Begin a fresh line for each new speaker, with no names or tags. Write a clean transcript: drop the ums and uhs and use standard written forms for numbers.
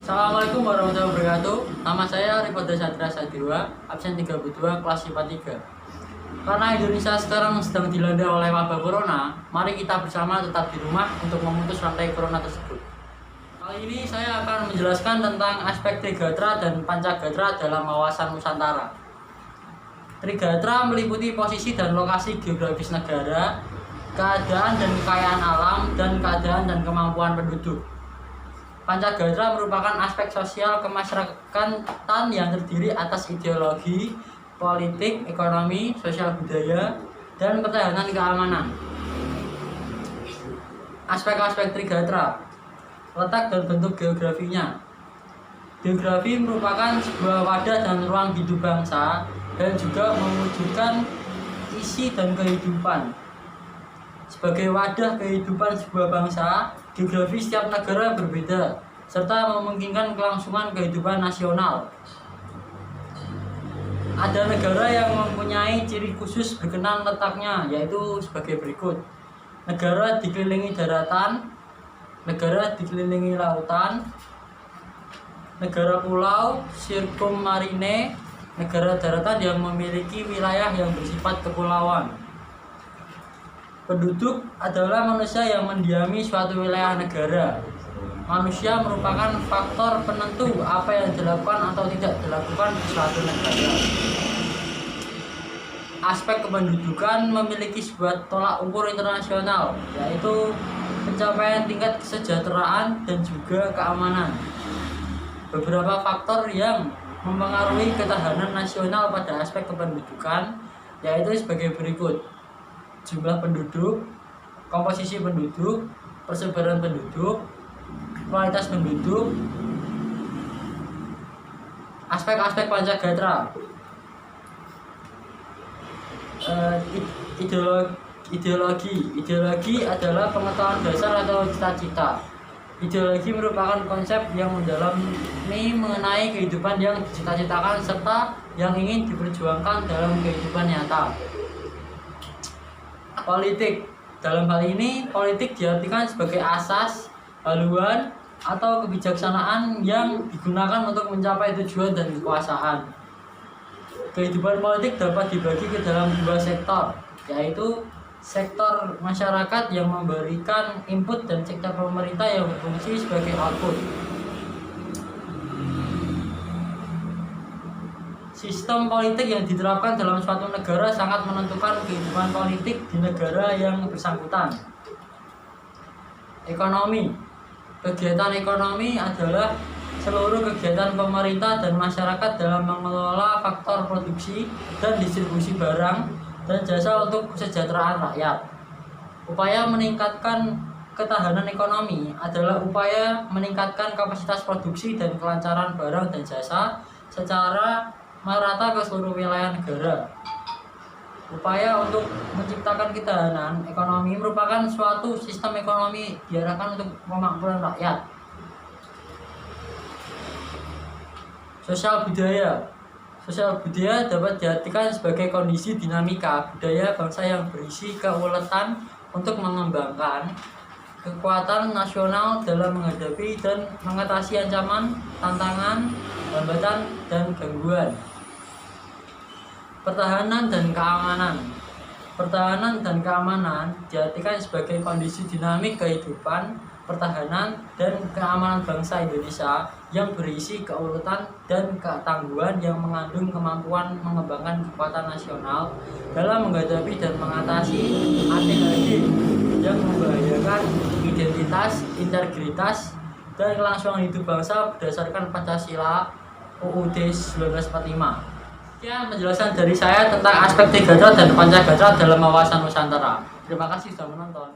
Assalamualaikum warahmatullahi wabarakatuh. Nama saya Ripada Satria Sadirwa, absen 32 kelas IPA 3. Karena Indonesia sekarang sedang dilanda oleh wabah corona, mari kita bersama tetap di rumah untuk memutus rantai corona tersebut. Kali ini saya akan menjelaskan tentang aspek Trigatra dan Pancagatra dalam wawasan Nusantara. Trigatra meliputi posisi dan lokasi geografis negara, keadaan dan kekayaan alam, dan keadaan dan kemampuan penduduk. Pancagatra merupakan aspek sosial kemasyarakatan yang terdiri atas ideologi, politik, ekonomi, sosial budaya, dan pertahanan keamanan. Aspek-aspek Trigatra: letak dan bentuk geografinya. Geografi merupakan sebuah wadah dan ruang hidup bangsa dan juga mewujudkan isi dan kehidupan. Sebagai wadah kehidupan sebuah bangsa, geografi setiap negara berbeda, serta memungkinkan kelangsungan kehidupan nasional. Ada negara yang mempunyai ciri khusus berkenan letaknya, yaitu sebagai berikut: negara dikelilingi daratan, negara dikelilingi lautan, negara pulau, sirkummarine, negara daratan yang memiliki wilayah yang bersifat kepulauan. Penduduk adalah manusia yang mendiami suatu wilayah negara. Manusia merupakan faktor penentu apa yang dilakukan atau tidak dilakukan di suatu negara. Aspek kependudukan memiliki sebuah tolak ukur internasional, yaitu pencapaian tingkat kesejahteraan dan juga keamanan. Beberapa faktor yang mempengaruhi ketahanan nasional pada aspek kependudukan yaitu sebagai berikut: jumlah penduduk, komposisi penduduk, persebaran penduduk, kualitas penduduk. Aspek-aspek Pancagatra: ideologi adalah pengetahuan dasar atau cita-cita. Ideologi merupakan konsep yang mendalami mengenai kehidupan yang dicita-citakan serta yang ingin diperjuangkan dalam kehidupan nyata. Politik: dalam hal ini, politik diartikan sebagai asas, haluan, atau kebijaksanaan yang digunakan untuk mencapai tujuan dan kekuasaan. Kehidupan politik dapat dibagi ke dalam dua sektor, yaitu sektor masyarakat yang memberikan input dan sektor pemerintah yang berfungsi sebagai output. Sistem politik yang diterapkan dalam suatu negara sangat menentukan kehidupan politik di negara yang bersangkutan. Ekonomi: kegiatan ekonomi adalah seluruh kegiatan pemerintah dan masyarakat dalam mengelola faktor produksi dan distribusi barang dan jasa untuk kesejahteraan rakyat. Upaya meningkatkan ketahanan ekonomi adalah upaya meningkatkan kapasitas produksi dan kelancaran barang dan jasa secara merata ke seluruh wilayah negara. Upaya untuk menciptakan ketahanan ekonomi merupakan suatu sistem ekonomi diarahkan untuk pemakmuran rakyat. Sosial budaya: sosial budaya dapat diartikan sebagai kondisi dinamika budaya bangsa yang berisi keuletan untuk mengembangkan kekuatan nasional dalam menghadapi dan mengatasi ancaman, tantangan, hambatan, dan gangguan. Pertahanan dan keamanan: pertahanan dan keamanan diartikan sebagai kondisi dinamik kehidupan, pertahanan, dan keamanan bangsa Indonesia yang berisi keuletan dan ketangguhan yang mengandung kemampuan mengembangkan kekuatan nasional dalam menghadapi dan mengatasi anti-hati yang membahayakan identitas, integritas, dan kelangsungan hidup bangsa berdasarkan Pancasila UUD 1945. Sekian penjelasan dari saya tentang aspek Trigatra dan Pancagatra dalam wawasan Nusantara. Terima kasih sudah menonton.